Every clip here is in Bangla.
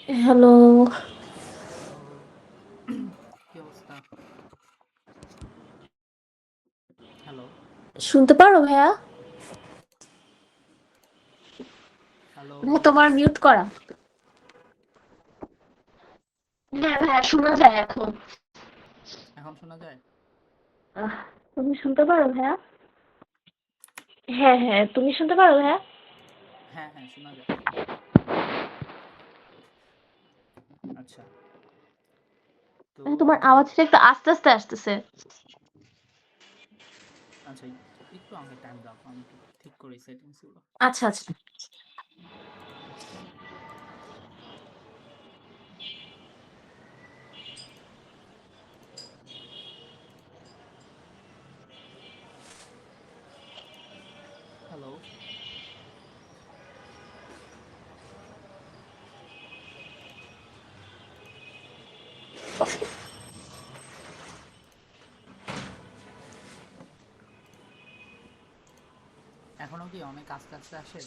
Hello, hello. কি অবস্থা? হ্যালো, শুনতে পারো ভাইয়া? হ্যালো। ভাই তোমার মিউট করা। হ্যাঁ ভাইয়া শোনা যায় এখন। এখন শোনা যায়? আহ, তুমি শুনতে পারো ভাইয়া? হ্যাঁ হ্যাঁ, তুমি শুনতে পারো ভাইয়া? হ্যাঁ, হ্যাঁ, শোনা যায়। আচ্ছা, তো তোমার আওয়াজটা একটু আস্তে আস্তে আসতেছে। আচ্ছা, একটু আমাকে টাইম দাও। আমি একটু ঠিক করি সেটিংস গুলো। আচ্ছা আচ্ছা। হ্যালো। এখনো কি অনেক আস্তে আস্তে আসে?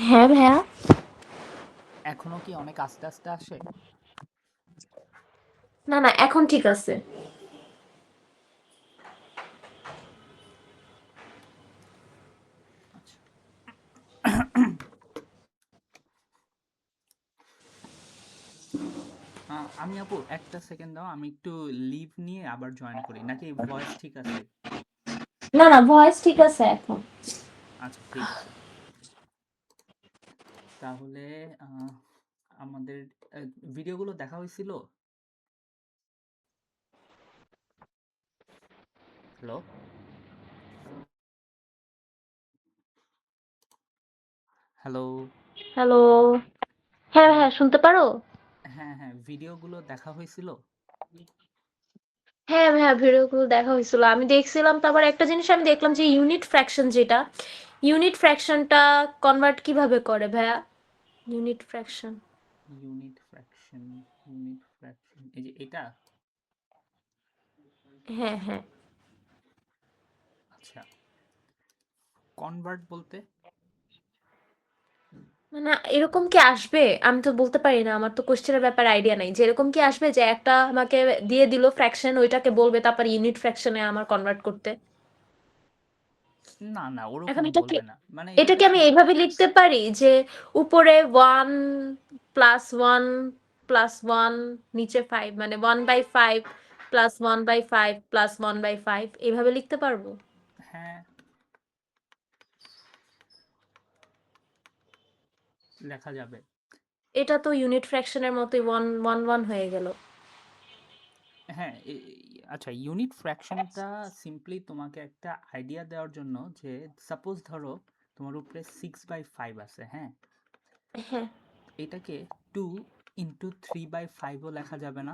হ্যাঁ ভাইয়া। এখনো কি অনেক আস্তে আস্তে আসে? না না, এখন ঠিক আছে। আচ্ছা। আমি আপু একটা সেকেন্ড দাও, আমি একটু লিভ নিয়ে আবার জয়েন করি, নাকি ভয়েস ঠিক আছে? না না, ভয়েস ঠিক আছে এখন। আচ্ছা, ঠিক আছে। তাহলে আমাদের ভিডিওগুলো দেখা হয়েছিল। হ্যালো। হ্যালো। হ্যালো। হ্যাঁ হ্যাঁ, ভাইয়া শুনতে পারো? হ্যাঁ, হ্যাঁ, ভিডিওগুলো দেখা হয়েছিল। হ্যাঁ ভাইয়া ভিডিওগুলো দেখা হয়েছিল, আমি দেখছিলাম। তারপর একটা জিনিস আমি দেখলাম যে ইউনিট ফ্র্যাকশন যেটা, ইউনিট ফ্র্যাকশনটা কনভার্ট কিভাবে করে ভাইয়া? Unit fraction. Unit fraction, unit fraction, এই যে এটা। হ্যাঁ হ্যাঁ। আচ্ছা, কনভার্ট বলতে? মানে এরকম কি আসবে? আমি তো বলতে পারি না, আমার তো কোশ্চেনের ব্যাপারে আইডিয়া নাই যে এরকম কি আসবে যে একটা আমাকে দিয়ে দিল ফ্র্যাকশন, ওইটাকে বলবে তারপর ইউনিট ফ্র্যাকশনে আমার কনভার্ট করতে। না, না, এখন ওরকম এটাকে বলবে না, মানে এটা এটাকে আমি সিম্পল। এইভাবে লিখতে পারি যে উপরে 1+1+1, নিচে 5, মানে 1/5 + 1/5 + 1/5 এইভাবে লিখতে পারবো? হ্যাঁ, লেখা যাবে। এটা তো ইউনিট ফ্র্যাকশনের মতোই, 1 1 1 হয়ে গেল। হ্যাঁ, আচ্ছা, ইউনিট ফ্র্যাকশনটা সিম্পলি তোমাকে একটা আইডিয়া দেওয়ার জন্য, যে সাপোজ ধরো তোমার উপরে 6/5 আছে, হ্যাঁ, হ্যাঁ এটাকে 2 × 3/5ও লেখা যাবে না?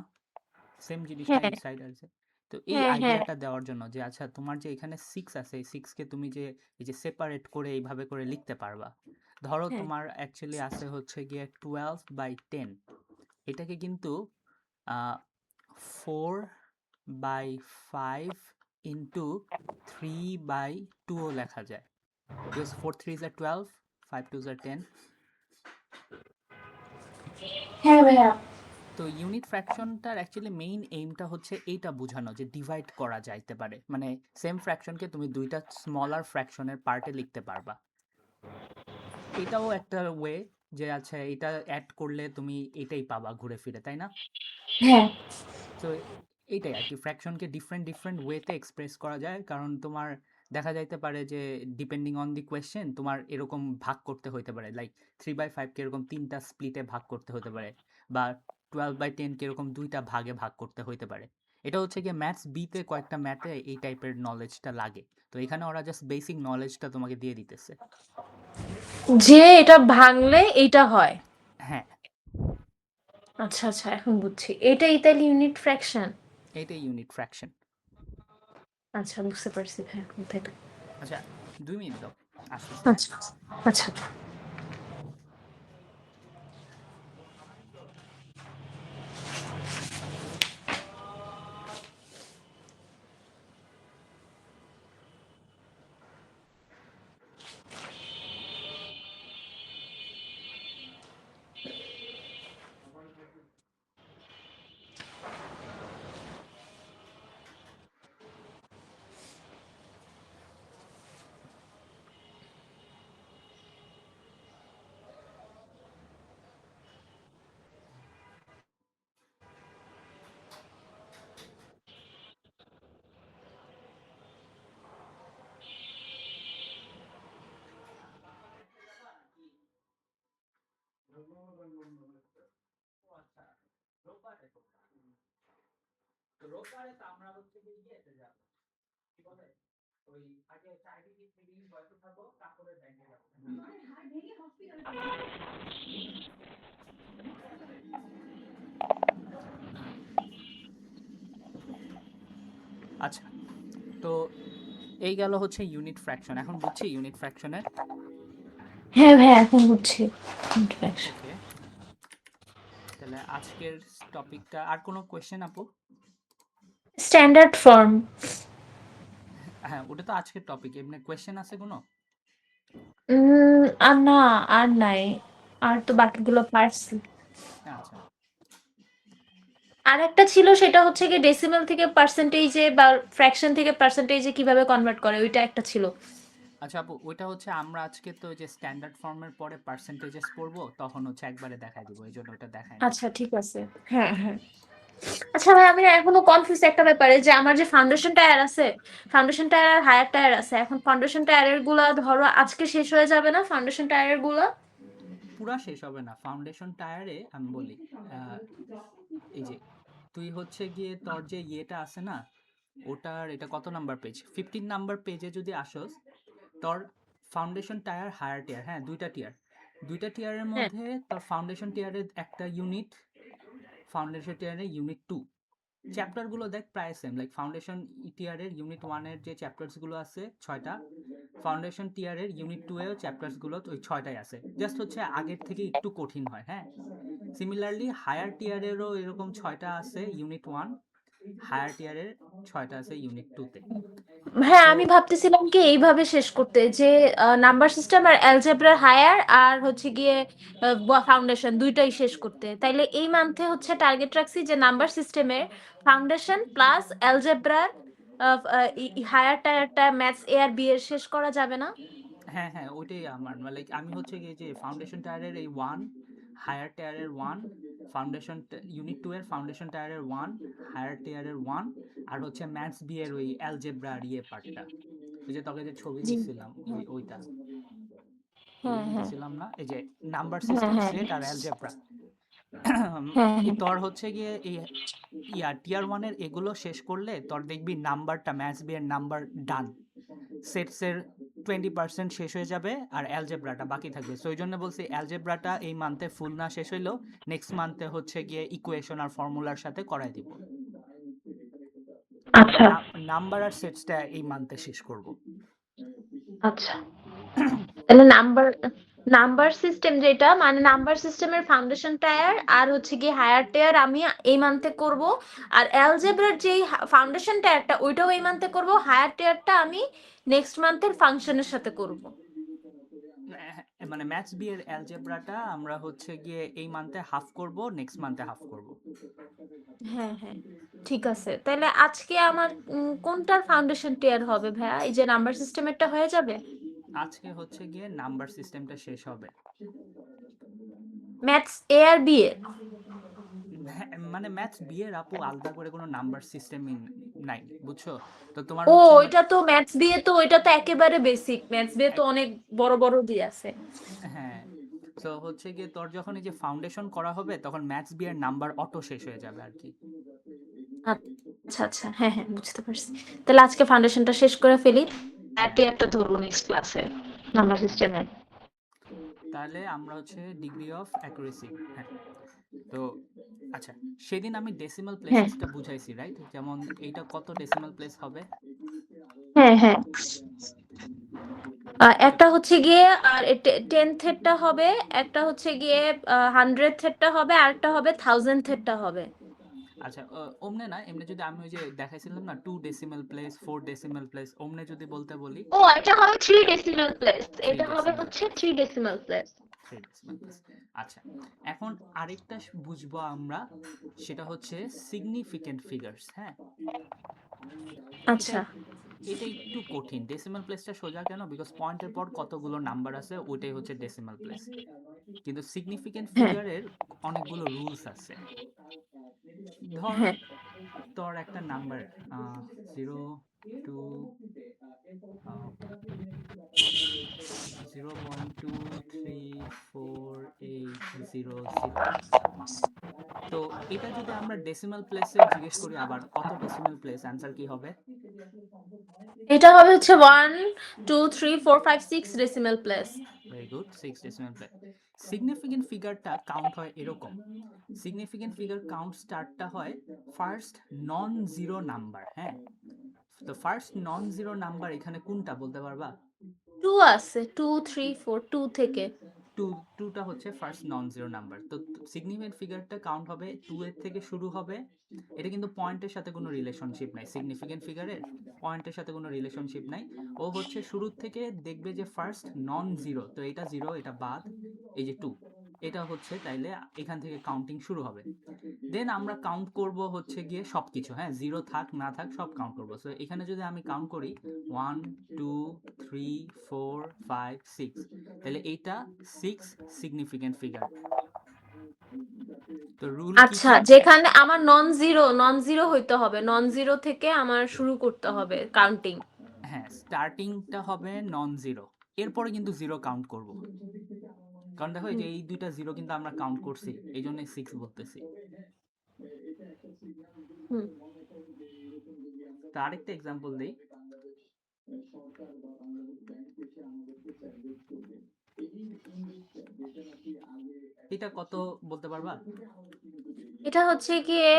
সেম জিনিসটা হ্যাঁ এই সাইড আছে। তো এই হ্যাঁ হ্যাঁ আইডিয়াটা দেওয়ার জন্য যে আচ্ছা, তোমার যে এখানে 6 আছে, এই 6 কে তুমি যে এই যে সেপারেট করে এইভাবে করে লিখতে পারবা। ধরো হ্যাঁ তোমার অ্যাকচুয়ালি আছে হচ্ছে গিয়ে 12/10, এটাকে কিন্তু 4/5 ইন্টু 3/2ও লেখা যায়, বিকজ 4 3 is 12, 5 2 is 10। হ্যাঁ ভাইয়া। তো ইউনিট ফ্র্যাকশনটার অ্যাকচুয়ালি মেইন এইমটা হচ্ছে এইটা বোঝানো যে ডিভাইড করা যাইতে পারে, মানে সেম ফ্র্যাকশনকে তুমি দুইটা স্মলার ফ্র্যাকশনের পার্টে লিখতে পারবা। এটাও একটা ওয়ে, যে আচ্ছা এটা অ্যাড করলে তুমি এটাই পাবা ঘুরে ফিরে, তাই না? হ্যাঁ তো এইটাই আর কি, ফ্র্যাকশনকে ডিফারেন্ট ডিফারেন্ট ওয়েতে এক্সপ্রেস করা যায়, কারণ তোমার দেখা যাইতে পারে যে ডিপেন্ডিং অন দি কোয়েশ্চেন তোমার এরকম ভাগ করতে হইতে পারে, লাইক 3/5কে এরকম 3টা স্প্লিটে ভাগ করতে হতে পারে, বা 12/10কে এরকম 2টা ভাগে ভাগ করতে হইতে পারে। এটা হচ্ছে গিয়ে ম্যাথস বিতে, কয়েকটা ম্যাথে এই টাইপের নলেজটা লাগে। তো এখানে ওরা জাস্ট বেসিক নলেজটা তোমাকে দিয়ে দিতেছে। যে এটা ভাঙলে এইটা হয়। হ্যাঁ, আচ্ছা আচ্ছা, এখন বুঝছি এটাই তাহলে ইউনিট ফ্র্যাকশন। এইটাই ইউনিট ফ্র্যাকশন। আচ্ছা বুঝতে পারছি ভাই এখন থেকে। আচ্ছা, 2 মিনিট দাও, আসতেছি, হ্যাঁ। আচ্ছা আচ্ছা। আচ্ছা, রোববারে তো রোববারে তো আমরা হচ্ছে গিয়ে ইয়েতে যাব, কি বলে ওই আগে চাইল্ড মিটিং বসে থাকবো, তারপরে ব্যাংকে যাবো। আচ্ছা, তো এই গেল হচ্ছে ইউনিট ফ্র্যাকশন। এখন বুঝছি ইউনিট ফ্র্যাকশনের। হ্যাঁ ভাইয়া এখন বুঝছি ইন্টারাকশন। ওকে, তাহলে আজকের টপিকটা আর কোনো কোয়েশ্চেন আপু? Standard form. হ্যাঁ, ওটা তো আজকের টপিক। এমনি কোয়েশ্চেন আছে কোনো? আর না, আর নাই, আর তো বাকিগুলো পারছি। আচ্ছা আর একটা ছিল, সেটা হচ্ছে কি ডেসিমাল থেকে পার্সেন্টেজে বা ফ্র্যাকশন থেকে পার্সেন্টেজে কিভাবে কনভার্ট করে, ওইটা একটা ছিল। আচ্ছা আপু, ওইটা হচ্ছে আমরা আজকে তো যে স্ট্যান্ডার্ড ফর্মের পরে পার্সেন্টেজেস পড়বো, তখন হচ্ছে একবারে দেখাই দিব, এই জন্য ওটা দেখাই নাই। আচ্ছা ঠিক আছে। হ্যাঁ হ্যাঁ। আচ্ছা ভাই, আমি না এখনো কনফিউজ একটা ব্যাপারে, যে আমার যে ফাউন্ডেশন টায়ার আছে, ফাউন্ডেশন টায়ার আর হায়ার টায়ার আছে, এখন ফাউন্ডেশন টায়ারের গুলা ধরো আজকে শেষ হয়ে যাবে না ফাউন্ডেশন টায়ারের গুলা? পুরা শেষ হবে না ফাউন্ডেশন টায়ারে, আমি বলি। আহ, এই যে তুই হচ্ছে গিয়ে তোর যে ইয়েটা আছে না, ওটার এটা কত নাম্বার পেজ, 15 নাম্বার পেজে যদি আসোস, তোর ফাউন্ডেশন টায়ার হায়ার টিয়ার, হ্যাঁ দুইটা টিয়ার, দুইটা টিয়ারের হ্যাঁ। মধ্যে তোর ফাউন্ডেশন টিয়ারের একটা ইউনিট, ফাউন্ডেশন টিয়ারের ইউনিট 2, চ্যাপ্টারগুলো দেখ প্রায় সেম। লাইক ফাউন্ডেশন টিয়ারের ইউনিট 1-এর যে চ্যাপ্টার্সগুলো আছে 6টা, ফাউন্ডেশন টিয়ারের ইউনিট 2-এও চ্যাপ্টার্সগুলো ওই 6টাই আছে, জাস্ট হচ্ছে আগের থেকে একটু কঠিন হয়। হ্যাঁ, সিমিলারলি হায়ার টিয়ারেরও এরকম 6টা আছে ইউনিট 1, হায়ার টিয়ারের 6টা আছে ইউনিট 2-তে। হ্যাঁ, সো আমি ভাবতেছিলাম কি এইভাবে শেষ করতে, যে নাম্বার সিস্টেম আর অ্যালজেব্রার হায়ার আর হচ্ছে গিয়ে ফাউন্ডেশন দুইটাই শেষ করতে। তাইলে এই মান্থে হচ্ছে টার্গেট রাখছি যে নাম্বার সিস্টেমের ফাউন্ডেশন প্লাস অ্যালজেব্রার হায়ার টায়ারটা ম্যাথস এ আর বি এর শেষ করা যাবে না? হ্যাঁ হ্যাঁ, ওইটাই আমার লাইক আমি হচ্ছে গিয়ে যে ফাউন্ডেশন টায়ারের এই 1, হায়ার টায়ারের 1, ফাউন্ডেশন ইউনিট 2 এর ফাউন্ডেশন টায়ারের 1, হায়ার টায়ারের 1, আর হচ্ছে ম্যাথস বি এর ওই অ্যালজেব্রা আর ইয়ে পার্টটা, ওই যে তোকে যে ছবি জি। দিছিলাম ওইটা, হ্যাঁ ছবি হ্যাঁ দিছিলাম না, এই যে নাম্বার হ্যাঁ সিস্টেম হ্যাঁ সেট আর অ্যালজেব্রা। হ্যাঁ হ্যাঁ। তোর হচ্ছে গিয়ে এই টিয়ার 1 এর এগুলো শেষ করলে তোর দেখবি নাম্বারটা ম্যাথস বি এর নাম্বার ডান, সেটসের 20% শেষ হয়ে যাবে আর অ্যালজেব্রাটা বাকি থাকবে। সো এই জন্য বলছি অ্যালজেব্রাটা এই মান্থে ফুল না শেষ হইলেও নেক্সট মান্থে হচ্ছে গিয়ে ইকুয়েশন আর ফর্মুলার সাথে করাই দিব। আর আচ্ছা নাম্বার আর সেটসটা এই মান্থে শেষ করব। আচ্ছা। তাহলে নাম্বার নাম্বার সিস্টেম যেটা, মানে নাম্বার সিস্টেমের ফাউন্ডেশন টায়ার আর হচ্ছে কি হায়ার টায়ার আমি এই মান্থে করব, আর অ্যালজেব্রার যেই ফাউন্ডেশন টায়ারটা ওইটাও এই মান্থে করব, হায়ার টায়ারটা আমি নেক্সট মান্থের ফাংশনের সাথে করব। মানে ম্যাথস বি এর অ্যালজেব্রাটা আমরা হচ্ছে গিয়ে এই মান্থে হাফ করব, নেক্সট মান্থে হাফ করব। হ্যাঁ হ্যাঁ ঠিক আছে। তাহলে আজকে আমার কোনটার ফাউন্ডেশন টায়ার হবে ভাইয়া? এই যে নাম্বার সিস্টেমেরটা হয়ে যাবে? আজকে হচ্ছে গিয়ে নাম্বার সিস্টেমটা শেষ হবে। ম্যাথস এ আর বি এর? মানে ম্যাথস বি এর আপু আলাদা করে কোনো নাম্বার সিস্টেমই নাই, বুঝছো? তো তোমার ও, হচ্ছে ওইটা তো ম্যাথস দিয়ে, তো ওইটা তো একেবারে বেসিক, ম্যাথস দিয়ে তো অনেক বড় বড় দিয়ে আছে। হ্যাঁ, সো হচ্ছে গিয়ে তোর যখন এই যে ফাউন্ডেশন করা হবে তখন ম্যাথস বি এর নাম্বার অটো শেষ হয়ে যাবে আর কি। আচ্ছা আচ্ছা, হ্যাঁ হ্যাঁ বুঝতে পারছি। তাহলে আজকে ফাউন্ডেশনটা শেষ করে ফেলি, একটা ধরবো নেক্সট ক্লাসে নাম্বার সিস্টেমের। তাহলে আমরা হচ্ছে ডিগ্রি অফ অ্যাকুরেসি, হ্যাঁ। তো আচ্ছা, সেদিন আমি ডেসিমাল হ্যাঁ প্লেসেসটা বুঝাইছি রাইট, যেমন এইটা কত ডেসিমাল প্লেস হবে। হ্যাঁ হ্যাঁ। তো একটা হচ্ছে গিয়ে আর টেনথেরটা হবে, একটা হচ্ছে গিয়ে হান্ড্রেডথেরটা হবে, আর একটা হবে থাউজেন্ডথেরটা হবে। আচ্ছা, ওমনে না, এমনি যদি আমি ওই যে দেখাইছিলাম না 2 ডেসিমাল প্লেস 4 ডেসিমাল প্লেস, ওমনে যদি বলতে বলি ও, এটা হবে থ্রি ডেসিমাল প্লেস, 3 এটা হবে ডেসিমাল, হচ্ছে three decimal place. 3 decimal place. আচ্ছা, এখন আরেকটা বুঝবো আমরা, সেটা হচ্ছে সিগনিফিকেন্ট ফিগারস। হ্যাঁ, এটা আচ্ছা এটা একটু কঠিন। ডেসিমাল প্লেসটা সোজা কেন, বিকজ পয়েন্টের পর কতগুলো নাম্বার আছে ওইটাই হচ্ছে ডেসিমাল প্লেস, কিন্তু সিগনিফিকেন্ট হ্যাঁ ফিগারের অনেকগুলো রুলস আছে। ধর হ্যাঁ তোর একটা নাম্বার 0 টু 0.2348 তো এটা যদি আমরা ডেসিমাল প্লেসে জিজ্ঞেস করি আবার কত ডেসিমাল প্লেস, অ্যান্সার কি হবে? এটা হবে হচ্ছে 1 2 3 4 5 6 decimal place. Very good, 6 decimal place. Significant ফিগারটা কাউন্ট হয় এরকম। সিগনিফিকেন্ট ফিগার কাউন্ট স্টার্টটা হয় ফার্স্ট নন জিরো নাম্বার। হ্যাঁ, তো ফার্স্ট নন জিরো নাম্বার এখানে কোনটা বলতে পারবা? 2 আছে 2 3 4 2 থেকে। টুটা হচ্ছে ফার্স্ট নন জিরো নাম্বার। তো সিগনিফিকেন্ট ফিগারটা কাউন্ট হবে 2 এর থেকে শুরু হবে। এটা কিন্তু পয়েন্টের সাথে কোনো রিলেশনশিপ নাই, সিগনিফিকেন্ট ফিগারের পয়েন্টের সাথে কোনো রিলেশনশিপ নাই। ও হচ্ছে শুরু থেকে দেখবে যে ফার্স্ট নন জিরো, তো এটা জিরো, এটা বাদ, এই যে 2 এটা হচ্ছে, তাইলে এখান থেকে কাউন্টিং শুরু হবে। দেন আমরা কাউন্ট করব হচ্ছে গিয়ে সবকিছু, হ্যাঁ, জিরো থাক না থাক সব কাউন্ট করবো। সো এখানে যদি আমি কাউন্ট করি 1 2 3 4 5 6, তাহলে এইটা 6 সিগনিফিকেন্ট ফিগার। তো রুল কি? আচ্ছা, যেখানে আমার নন জিরো হইতে হবে, নন জিরো থেকে আমার শুরু করতে হবে কাউন্টিং। হ্যাঁ, স্টার্টিংটা হবে নন জিরো, এরপরে কিন্তু জিরো কাউন্ট করব, কারণ দেখো এই যে এই দুইটা জিরো কিন্তু আমরা কাউন্ট করছি, এই জন্য 6 বলতেছি। তো আরেকটা এক্সাম্পল দেই। এটা কত বলতে পারবা? এটা হচ্ছে গিয়ে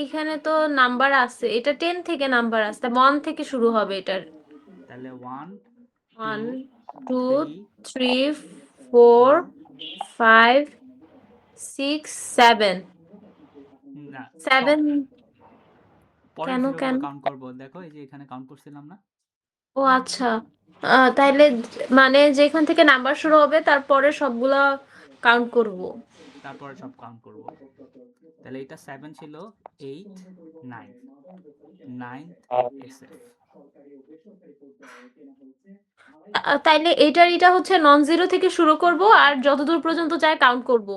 এখানে তো নাম্বার আছে, এটা 10 থেকে নাম্বার আছে, 1 থেকে শুরু হবে এটার। তাহলে 1 1 2 2 3 4 5 6 7 না 7 পরে কেন জিরো কেন? গুলো কাউন্ট করব, দেখো এই যে এখানে কাউন্ট করছিলাম না। ও আচ্ছা, তাইলে মানে যেখান থেকে নাম্বার শুরু হবে তারপরে সবগুলা কাউন্ট করব। তারপরে সব কাউন্ট করব। তাহলে এটা 7 ছিল, 8 9 9 এসএফ। তাইলে এটা হচ্ছে নন জিরো থেকে শুরু করব আর যতদূর পর্যন্ত যায় কাউন্ট করব।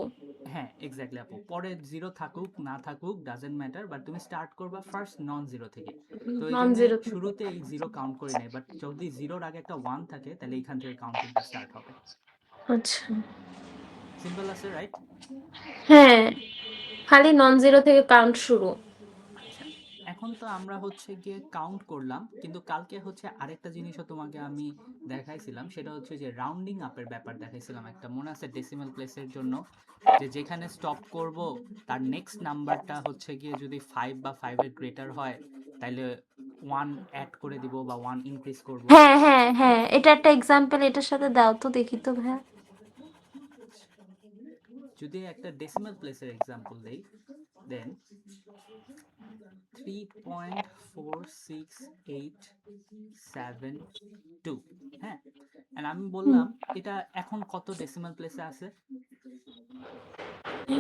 হ্যাঁ এক্স্যাক্টলি আপু, পরে জিরো থাকুক না থাকুক ডাজেন্ট ম্যাটার, বাট তুমি স্টার্ট করবা ফার্স্ট নন জিরো থেকে। তো এই নন জন্য জিরো। শুরুতে এই জিরো কাউন্ট করি নাই, বাট যদি জিরোর আগে একটা 1 থাকে তাহলে এখান থেকে কাউন্টিংটা স্টার্ট হবে। আচ্ছা, সিম্পল আছে, রাইট? হ্যাঁ, খালি নন জিরো থেকে কাউন্ট শুরু। আচ্ছা, এখন তো আমরা হচ্ছে গিয়ে কাউন্ট করলাম, কিন্তু কালকে হচ্ছে আরেকটা জিনিসও তোমাকে আমি দেখাইছিলাম, সেটা হচ্ছে যে রাউন্ডিং আপের ব্যাপার দেখাইছিলাম একটা, মনে আছে? ডেসিমাল প্লেসের জন্য যে যেখানে স্টপ করব তার নেক্সট নাম্বারটা হচ্ছে গিয়ে যদি 5 বা 5 এর গ্রেটার হয় তাহলে 1 অ্যাড করে দিব বা 1 ইনক্রিজ করব। হ্যাঁ হ্যাঁ হ্যাঁ, এটা একটা এক্সাম্পল, এটার সাথে দাও তো দেখি তো ভাই। যদি একটা ডেসিমাল প্লেসের এক্সাম্পল দেই, দেন 3.46872, হ্যাঁ, আর আমি বললাম এটা এখন কত ডেসিমাল প্লেসে আছে?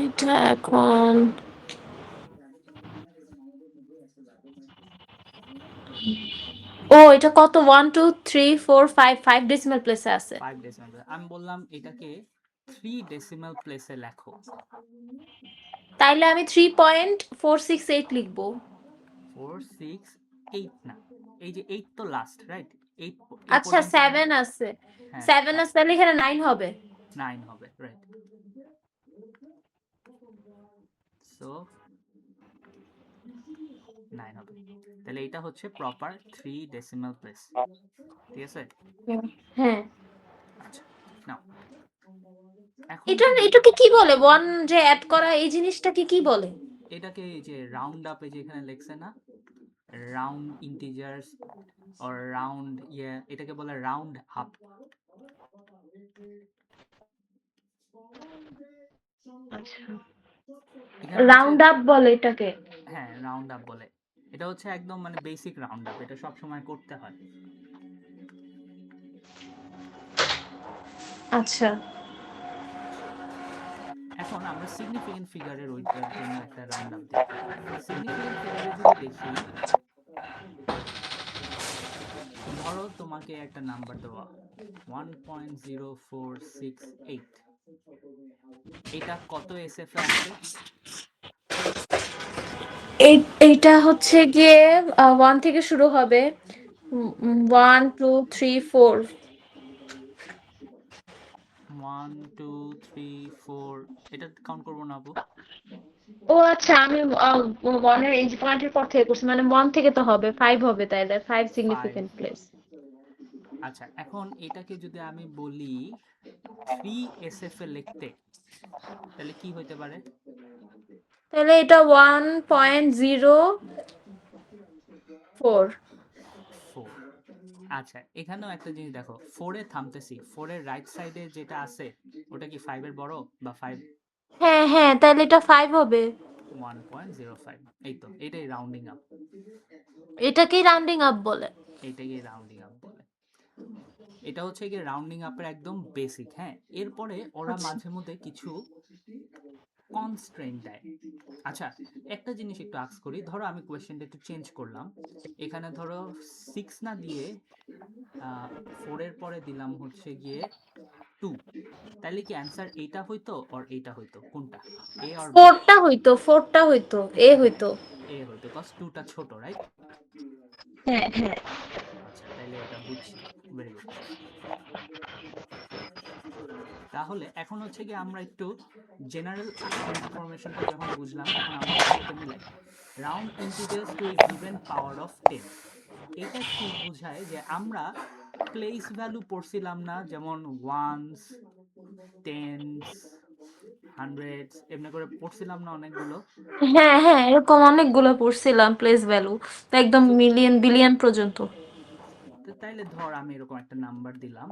এটা এখন এটা কত 1 2 3 4 5 5 ডেসিমাল প্লেসে আছে। 5 ডেসিমাল। আমি বললাম এটাকে 3 ডেসিমাল প্লেসে লেখো। তাইলে আমি 3.468 লিখবো। 468 না, এই যে 8 তো লাস্ট, রাইট? 8 আচ্ছা, 7 আছে, হ্যাঁ 7 আছে, তাহলে এখানে 9 হবে। 9 হবে, রাইট? সো 9 হবে, তাহলে এটা হচ্ছে প্রপার 3 ডেসিমাল প্লেস, ঠিক আছে? হ্যাঁ, আচ্ছা, নাও এখন এটাকে কি বলে? 1 যে অ্যাড করা, এই জিনিসটাকে কি বলে? এটাকে এই যে রাউন্ড আপে যেখানে লেখছে না, রাউন্ড ইন্টিজার্স অর রাউন্ড, এটাকে বলে রাউন্ড আপ। আচ্ছা, এখানে রাউন্ড আপ বলে এটাকে। হ্যাঁ রাউন্ড আপ বলে। এটা হচ্ছে একদম মানে বেসিক রাউন্ড আপ, এটা সব সময় করতে হয়। আচ্ছা, এখন আমরা সিগনিফিকেন্ট ফিগারের ওইটার জন্য একটা রাউন্ড আপ দেখি। সিগনিফিকেন্ট ফিগারে যদি দেখি, ধরো তোমাকে একটা নাম্বার দেওয়া 1.0468, এটা কত এসএফ এ আছে? এইটা হচ্ছে গিয়ে 1 থেকে শুরু হবে, 1 2 3 4। 1 2 3 4 এটা কাউন্ট করবো না আপু? ও আচ্ছা, আমি ওয়ানের এই পয়েন্টের পর থেকে করছি, মানে ওয়ান থেকে তো হবে, ফাইভ হবে তাইলে, ফাইভ 5। Significant place. আচ্ছা, এখন এটাকে যদি আমি বলি 3 SF এ লিখতে, তাহলে কি হইতে পারে? তাহলে এটা 1.04। 4। আচ্ছা, এখানেও একটা জিনিস দেখো, 4 এ থামতেছি, 4 এর রাইট সাইডে যেটা আছে ওটা কি 5 এর বড়, বা 5? হ্যাঁ হ্যাঁ, তাহলে এটা ফাইভ হবে। 1.05, এই তো, এটাই রাউন্ডিং আপ। এটাকেই রাউন্ডিং আপ বলে। এটাকে রাউন্ডিং আপ বলে। এটা হচ্ছে গিয়ে রাউন্ডিং আপের একদম বেসিক। হ্যাঁ, এরপরে ওরা আচ্ছা। মাঝে মধ্যে কিছু কনস্ট্রেন্ট দেয়। আচ্ছা, একটা জিনিস একটু আস্ক করি, ধরো আমি কোয়েশ্চেনটা একটু চেঞ্জ করলাম, এখানে ধরো 6 না দিয়ে 4 এর পরে দিলাম হচ্ছে গিয়ে 2, তাহলে কি অ্যান্সার এইটা হইতো আর এইটা হইতো, কোনটা, এ আর বি? ফোরটা হইতো, এ হইতো। এ হইতো, কজ 2টা ছোট, রাইট? হ্যাঁ হ্যাঁ। আচ্ছা, তাইলে এটা বুঝছি। Very good. তাহলে এখন হচ্ছে কি আমরা একটু জেনারেল ইনফরমেশনটা যখন বুঝলাম, এখন আমরা এটার সাথে মিলাই round integers to a given power of 10। এটা কি বোঝায় যে আমরা প্লেস ভ্যালু পড়ছিলাম না, যেমন ওয়ান্স, টেন্স, হান্ড্রেডস, এমনি করে পড়ছিলাম না অনেকগুলো? হ্যাঁ হ্যাঁ, এরকম অনেকগুলো পড়ছিলাম প্লেস ভ্যালু, একদম তো মিলিয়ন বিলিয়ন পর্যন্ত। তাইলে ধর আমি এরকম একটা নাম্বার দিলাম,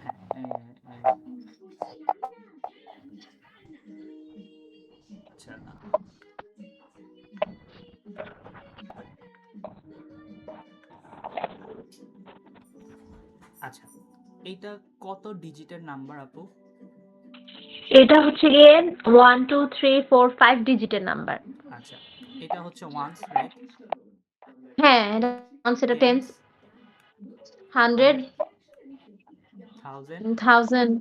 হ্যাঁ, আচ্ছা, আচ্ছা, এইটা কত ডিজিটের নাম্বার আপু? এটা হচ্ছে গিয়ে 1 2 3 4 5 ডিজিটের নাম্বার। আচ্ছা, এটা হচ্ছে ওয়ান্স, রাইট? হ্যাঁ, এটা tens, tens, hundred, hundred, thousand, thousand,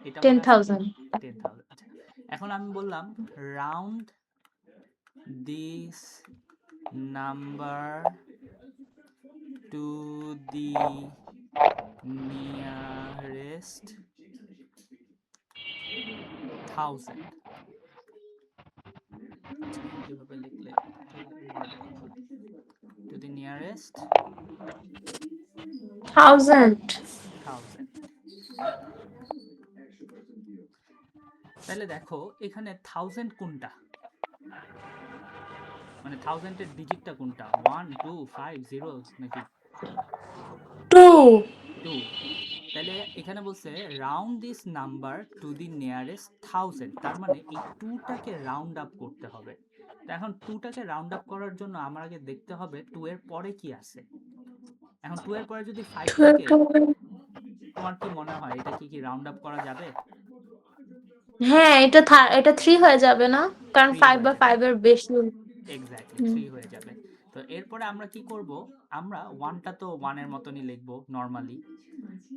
এটা টেন মনে আছে কি? থাউজেন্ড 10,000। আচ্ছা, এখন আমি বললাম round this number to the nearest 1000। আচ্ছা, এভাবে লিখলে ওয়ার্ডে হবে, টু দি নিয়ারেস্ট থাউজেন্ড। 1000। তাহলে দেখো এখানে 1000 কোনটা, মানে 1000 এর ডিজিটটা কোনটা, 1 2 5 0 নাকি টু। 2? তাহলে এখানে বলছে round this number to the nearest 1000, তার মানে এই 2টাকে রাউন্ড আপ করতে হবে। তো এখন 2টাকে রাউন্ড আপ করার জন্য আমার আগে দেখতে হবে 2 এর পরে কি আছে। এখন 2 এর পরে যদি 5 থাকে, তোমার কি মনে হয় এটা কি রাউন্ড আপ করা যাবে? হ্যাঁ, এটা থ্রি হয়ে যাবে না, কারণ 3 ফাইভ হয়ে বা যাবে, ফাইভ এর বেশি। এক্স্যাক্টলি হুম। 3 হয়ে যাবে। তো এরপরে আমরা কি করব, আমরা 1টা তো 1 এর মতনই লিখবো নরমালি,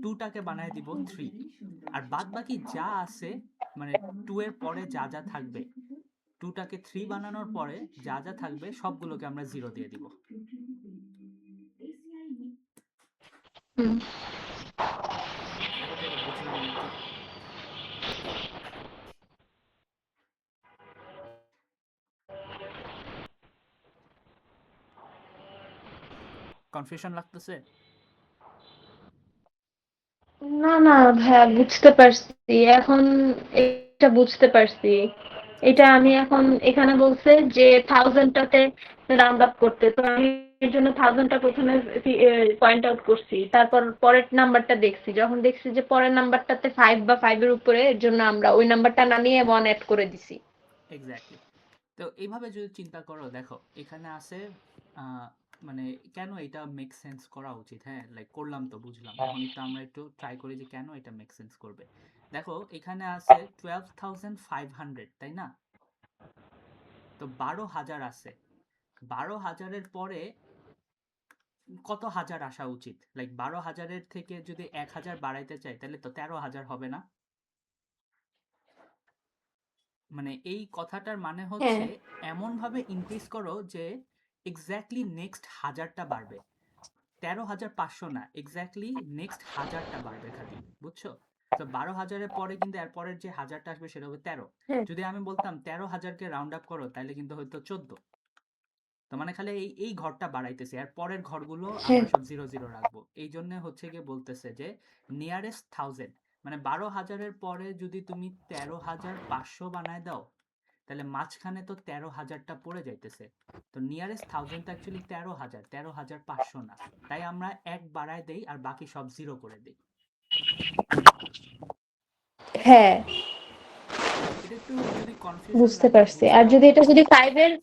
2টাকে বানায় দিব 3, আর বাদ বাকি যা আছে, মানে 2 এর পরে যা যা থাকবে, 2টাকে 3 বানানোর পরে যা যা থাকবে সবগুলোকে আমরা 0 দিয়ে দিব। হুম। ব্যাপারটা এটা বুঝলাম নাকি? কনফিউশন লাগতেছে? না না ভাইয়া, বুঝতে পারছি এখন, এটা বুঝতে পারছি। এটা আচ্ছা, আমি এখন, এখানে বলছে যে থাউজেন্ডটাতে রাউন্ড আপ করতে, তো আমি এর জন্য থাউজেন্ডটা প্রথমে পয়েন্ট আউট করছি, তারপর পরের নাম্বারটা দেখছি, যখন দেখছি যে পরের নাম্বারটাতে ফাইভ বা ফাইভের উপরে, এর জন্য আমরা ওই নাম্বারটা নামিয়ে ওয়ান অ্যাড করে দিছি। এক্স্যাক্টলি। তো এইভাবে যদি চিন্তা করো, দেখো এখানে আছে আহ, মানে কেন এটা মেক সেন্স করা উচিত, হ্যাঁ, লাইক করলাম তো বুঝলাম, এখন একটু আমরা একটু ট্রাই করি যে কেন এটা মেক সেন্স করবে। দেখো এখানে আছে 12,500, তাই না? তো 12,000 আছে, 12,000-এর পরে কত হাজার আসা উচিত, লাইক 12,000-এর থেকে যদি 1,000 বাড়াইতে চাই তাহলে তো 13,000 হবে না? মানে এই কথাটার মানে হ্যাঁ হচ্ছে এমন ভাবে ইনক্রিজ করো যে এক্স্যাক্টলি নেক্সট 1000টা বাড়বে, 13,500 না, এক্স্যাক্টলি নেক্সট 1000টা বাড়বে খালি, বুঝছো? তো 12,000-এর পরে কিন্তু এর পরের যে 1000টা আসবে সেটা হবে 13। হ্যাঁ যদি আমি বলতাম 13,000-কে রাউন্ড আপ করো তাহলে কিন্তু হয়তো 14। তো মানে খালি এই ঘরটা বাড়াইতেছে, আর পরের ঘরগুলো হ্যাঁ আমরা সব 0 0 রাখবো। এই জন্য হচ্ছে গিয়ে বলতেছে যে নিয়ারেস্ট 1000, মানে 12,000-এর পরে যদি তুমি 13,500 বানায় দাও তাহলে মাঝখানে তো 13,000টা পড়ে যাইতেছে। তো নিয়ারেস্ট 1000 তো অ্যাকচুয়ালি 13,000, 13,500 না। তাই আমরা এক বাড়ায় দেই আর বাকি সব 0 করে দেই। হ্যাঁ এটা একটু যদি কনফিউশন বুঝতে লাগে পারছি। আর বুঝবা। যদি এটা যদি 5 এর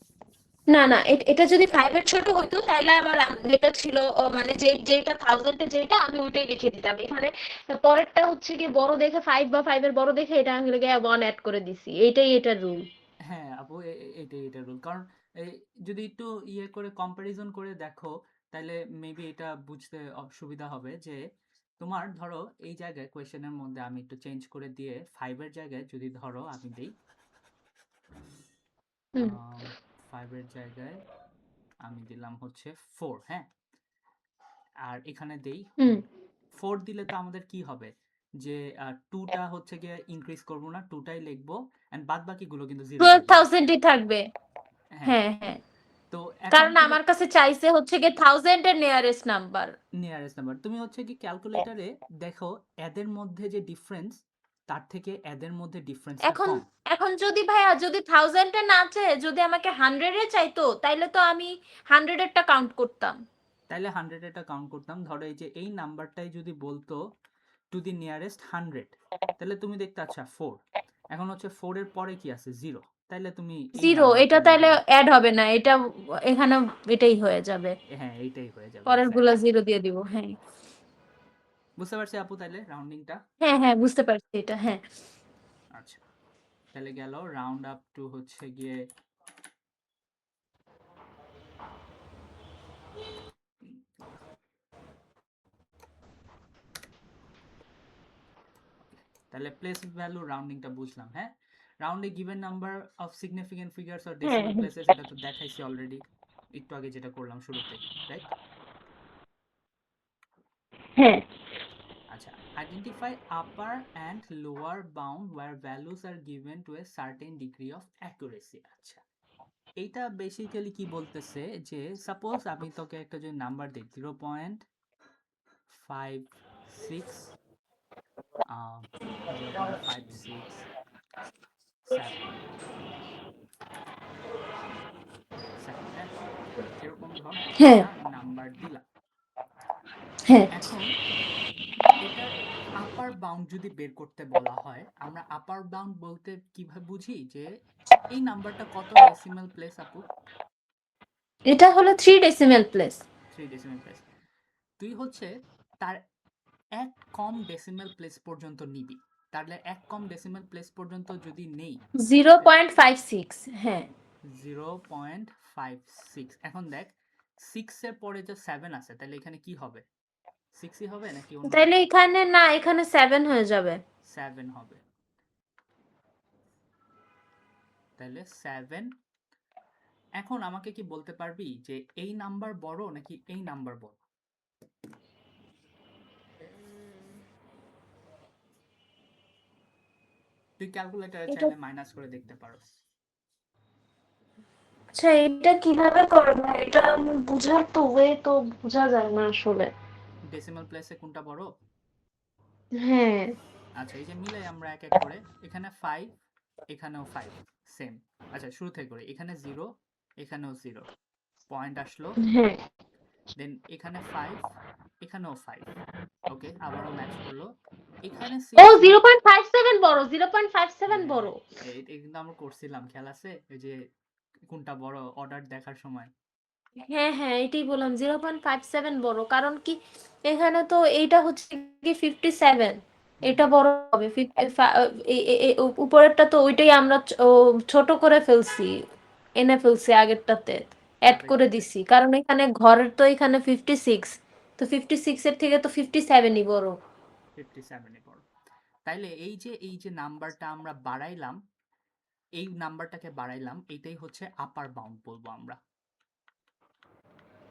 না না এটা যদি 5 এর ছোট হইতো তাহলে আবার যেটা ছিল মানে যেটা 1000 এ যেটা আমি ওইটাই লিখে দিতাম এখানে। পরেরটা হচ্ছে কি বড় দেখে 5 বা 5 এর বড় দেখে এটা আমি লিখে 1 অ্যাড করে দিছি, এইটাই এটার রুল। হ্যাঁ আপু, এটাই এটা রুল। কারণ এই যদি একটু ইয়ে করে কম্পারিজন করে দেখো তাহলে মেবি এটা বুঝতে সুবিধা হবে যে তোমার ধরো এই জায়গায় কোয়েশ্চেনের মধ্যে আমি একটু চেঞ্জ করে দিয়ে 5 এর জায়গায় যদি ধরো আমি দেই হুম 5 এর জায়গায় আমি দিলাম হচ্ছে 4, হ্যাঁ, আর এখানে দেই হুম 4 দিলে তো আমাদের কি হবে যে 2টা হচ্ছে গিয়ে ইনক্রিজ করব না, 2টাই লিখবো এন্ড বাদ বাকিগুলো কিন্তু 0 দিয়ে দিব। 12,000 ই থাকবে। হ্যাঁ, হ্যাঁ হ্যাঁ তো এখন কারণ তুমি আমার কাছে চাইছে হচ্ছে কি 1000 এর নিয়ারেস্ট নাম্বার। নিয়ারেস্ট নাম্বার, তুমি হচ্ছে কি ক্যালকুলেটরে দেখো এদের মধ্যে যে ডিফারেন্স তার থেকে এদের মধ্যে ডিফারেন্সটা এখন কম। এখন যদি ভাইয়া যদি 1000 এ না চায়, যদি আমাকে 100 এ চাইতো তাইলে তো আমি 100 এরটা কাউন্ট করতাম। তাইলে 100 এটা কাউন্ট করতাম। ধরো এই যে এই নাম্বারটাই যদি বলতো টু দি নিয়ারেস্ট 100, তাহলে তুমি দেখতে আচ্ছা 4, এখন হচ্ছে 4 এর পরে কি আছে 0, তাইলে তুমি এই 0 নাম্বারটা এটা তাইলে দিয়ে অ্যাড হবে না, এটা এখানে এটাই হয়ে যাবে। হ্যাঁ এইটাই হয়ে যাবে পরের গুলা এক্স্যাক্টলি। 0 দিয়ে দিব। হ্যাঁ বুঝতে পারছি আপু তাইলে রাউন্ডিংটা। হ্যাঁ হ্যাঁ বুঝতে পারছি এটা। হ্যাঁ আচ্ছা, তাহলে গেল রাউন্ড আপ টু হচ্ছে গিয়ে তাহলে প্লেস ভ্যালু রাউন্ডিংটা বুঝলাম, হ্যাঁ। Round a given number of significant figures or হ্যাঁ ডেসিমাল প্লেসেস, এটা তো দেখাইছি অলরেডি একটু আগে যেটা করলাম শুরুতে, রাইট? হ্যাঁ আচ্ছা, identify upper and lower bound where values are given to a certain degree of accuracy. আচ্ছা, এইটা বেসিক্যালি কি বলতেছে যে সাপোজ আমি তোকে একটা যদি নাম্বার দিই 0.56 0.567, হ্যাঁ, এরকম ধর হ্যাঁ একটা নাম্বার দিলাম। হ্যাঁ এখন এটার আপার বাউন্ড যদি বের করতে বলা হয়, আমরা আপার বাউন্ড বলতে কিভাবে বুঝি যে এই নাম্বারটা কত ডেসিমাল প্লেস আপু? এটা হলো 3 ডেসিমেল প্লেস। 3 decimal place. তুই হচ্ছে তার এক কম ডেসিমাল প্লেস পর্যন্ত নিবি। তাহলে এক কম ডেসিমাল প্লেস পর্যন্ত যদি নেই 0.56। হ্যাঁ 0.56, এখন দেখ 6 এর পরে যে 7 আছে তাহলে এখানে কি হবে? 6ই হবে নাকি অন্য তাইলে কিছু? এখানে না, এখানে 7 হয়ে যাবে। 7 হবে, তাহলে 7। এখন আমাকে কি বলতে পারবি যে এই নাম্বার বড় নাকি এই নাম্বার বড়? তুই ক্যালকুলেটরে এটা চাইলে মাইনাস করে দেখতে পারোস। আচ্ছা এটা কিভাবে করবে, এটা বুঝার তো ওয়ে তো বোঝা যায় না আসলে। ডেসিমাল প্লেসে কোনটা বড়? হ্যাঁ আচ্ছা, এই যে মিলাই আমরা এক এক করে, এখানে 5, এখানেও 5, সেম। আচ্ছা শুরু থেকে করি, এখানে 0, এখানেও 0, পয়েন্ট আসলো, হ্যাঁ দেন এখানে 5, এখানেও 5, ওকে আবারও ম্যাচ করলো, এখানে ও 6 না। 0.57 বড়, 0.57 হ্যাঁ বড়। হ্যাঁ, এই কিন্তু আমরা করছিলাম, খেয়াল আছে ওই যে কোনটা বড় অর্ডার দেখার সময়। হ্যাঁ হ্যাঁ এটাই বললাম 0.57 বড়, কারণ কি এখানে তো এইটা হচ্ছে কি 57, হুম, এটা বড় হবে। উপরেরটা তো ওইটাই আমরা ছোট করে ফেলছি, এনে ফেলছি আগেরটাতে, অ্যাড করে আরেকটাতে দিছি, কারণ এখানে ঘরের তো এখানে 56, তো 56 এর থেকে তো 57ই বড়। 57 এ বড়। তাইলে এই যে নাম্বারটা আমরা বাড়াইলাম, এই নাম্বারটাকে বাড়াইলাম, এটাই হচ্ছে আপার বাউন্ড বলবো আমরা।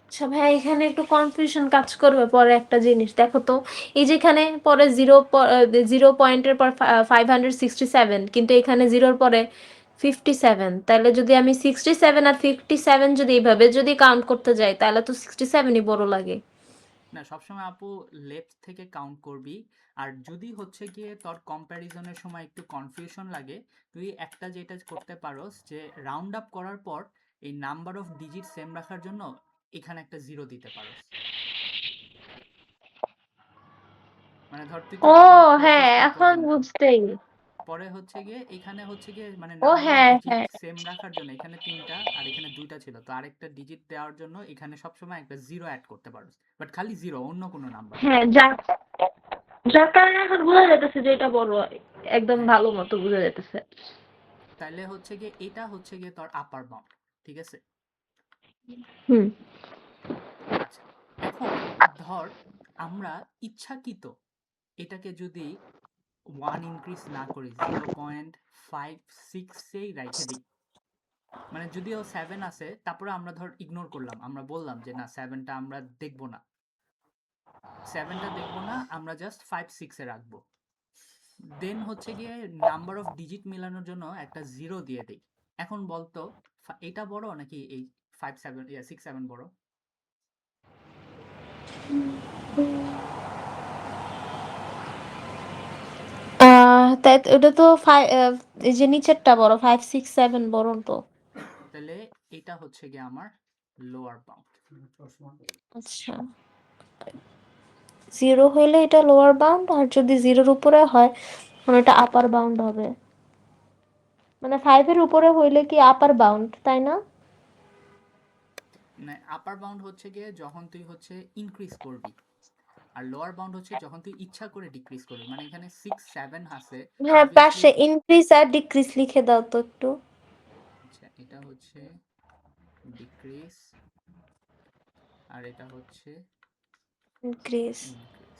আচ্ছা ভাই, এখানে একটু কনফিউশন কাজ করবে পরে একটা জিনিস দেখো তো। এই যেখানে পরে জিরো পয়েন্টের পর 567, কিন্তু এখানে জিরোর পরে 57। তাহলে যদি আমি 67 আর 57 যদি এইভাবে যদি কাউন্ট করতে যাই, তাহলে তো 67ই বড় লাগে। না, সবসময় আপু লেফট থেকে কাউন্ট করবি। আর যদি হচ্ছে গিয়ে তোর কম্প্যারিজনের সময় একটু কনফিউশন লাগে, তুই একটা যেটা করতে পারোস যে রাউন্ড আপ করার পর এই নাম্বার অফ ডিজিট সেম রাখার জন্য এখানে একটা জিরো দিতে পারোস। মানে ধর তুই তো ও রাউন্ড আপ হ্যাঁ, করছিস এই এখন পর্যন্ত, বুঝতেই। পরে হচ্ছে গিয়ে এখানে হচ্ছে গিয়ে মানে ও নাম্বার অফ হ্যাঁ ডিজিট হ্যাঁ সেম রাখার জন্য এখানে 3টা আর এখানে 2টা ছিল, তো আরেকটা ডিজিট দেওয়ার জন্য এখানে সবসময় একটা জিরো অ্যাড করতে পারোস, বাট খালি জিরো, অন্য কোনো নাম্বার না। হ্যাঁ, যার কারণে এখন বোঝা যাইতেছে যে এটা বড়, একদম হ্যাঁ, ভালো মতো বোঝা যাইতেছে। তাইলে হচ্ছে গিয়ে এটা হচ্ছে গিয়ে তোর আপার বাউন্ড, ঠিক আছে। হুম। আচ্ছা, এখন ধর আমরা ইচ্ছাকৃত এটাকে যদি 1 ইনক্রিজ না করি, 0.56এই রাইখে দিই, মানে যদিও 7 আছে তারপরে আমরা ধর ইগনোর করলাম, আমরা বললাম যে না 7টা আমরা দেখবো না, 7টা দেখবো না, আমরা জাস্ট 5 6 এ রাখবো। দেন হচ্ছে গিয়ে নাম্বার অফ ডিজিট মেলানোর জন্য একটা জিরো দিয়ে দিই। এখন বলতো এটা বড় নাকি এই 6 7 বড়? তাই ওটা তো এই যে নিচেরটা বড়, 5 6 7 বড় তো। তাহলে এটা হচ্ছে গিয়ে আমার লোয়ার বাউন্ড। আচ্ছা, জিরো হইলে এটা লোয়ার বাউন্ড, আর যদি জিরোর উপরে হয় মানে এটা আপার বাউন্ড হবে। মানে 5 এর উপরে হইলে কি আপার বাউন্ড, তাই না? মানে আপার বাউন্ড হচ্ছে গিয়ে যখন তুই হচ্ছে ইনক্রিজ করবি, আর লোয়ার বাউন্ড হচ্ছে যখন তুই ইচ্ছা করে ডিক্রিজ করবি। মানে এখানে 6 7 আছে, হ্যাঁ, অবভিয়াসলি। পাশে ইনক্রিজ আর ডিক্রিজ লিখে দাও তো একটু। আচ্ছা, এটা হচ্ছে ডিক্রিজ আর এটা হচ্ছে ইনক্রিজ ইনক্রিজ।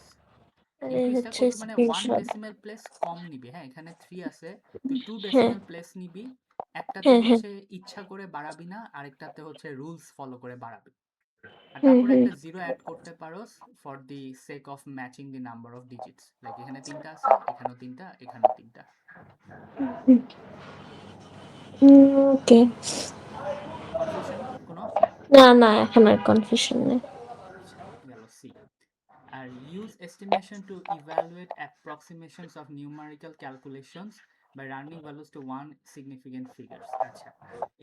আর এই ইনক্রিজটা হচ্ছে করবি মানে 1 স্ক্রিনশট। ডেসিমেল প্লেস কম নিবি। হ্যাঁ, এখানে 3 আছে, তুই 2 হ্যাঁ ডেসিমেল প্লেস নিবি। একটাতে হ্যাঁ হ্যাঁ। হচ্ছে ইচ্ছা করে বাড়াবি না, আরেকটাতে হচ্ছে রুলস ফলো করে বাড়াবি। আর হুম তারপরে হুম একটা জিরো অ্যাড করতে পারোস for the sake of matching the number of digits, like এখানে 3টা আছে, এখানেও 3টা, এখানেও 3টা। ওকে। কনফিউশন কোনো? না না, এখন আর কনফিউশন নেই। আচ্ছা, গেল সি। আর use estimation to evaluate approximations of numerical calculations by rounding values to one significant figures। আচ্ছা,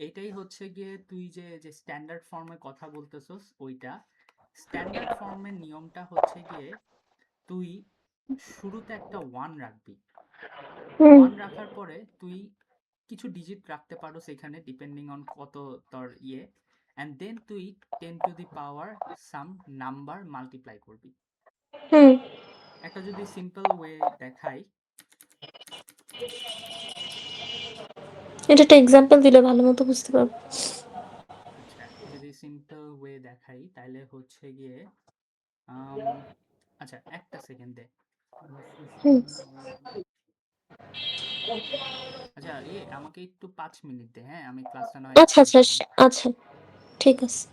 এইটাই হচ্ছে গিয়ে তুই যে যে স্ট্যান্ডার্ড ফর্মে কথা বলতেছস ওইটা। স্ট্যান্ডার্ড ফর্মের নিয়মটা হচ্ছে গিয়ে তুই শুরুতে একটা 1 রাখবি, হুম 1 রাখার পরে তুই কিছু ডিজিট রাখতে পারো সেখানে ডিপেন্ডিং অন কত তোর ইয়ে, অ্যান্ড দেন তুই 10 to the power some number multiply করবি। হুম। একটা যদি সিম্পল ওয়ে দেখাই, এটা একটা এক্সাম্পল দিলে ভালো মতো বুঝতে পারবো। আচ্ছা যদি সিম্পল ওয়ে দেখাই তাহলে হচ্ছে গিয়ে আম, আচ্ছা একটা সেকেন্ড দে। হুম। আচ্ছা ইয়ে আমাকে একটু 5 মিনিট দে, হ্যাঁ আমি ক্লাসটা নয় আচ্ছা এক্সটেন্ড আচ্ছা করবো। আচ্ছা, ঠিক আছে।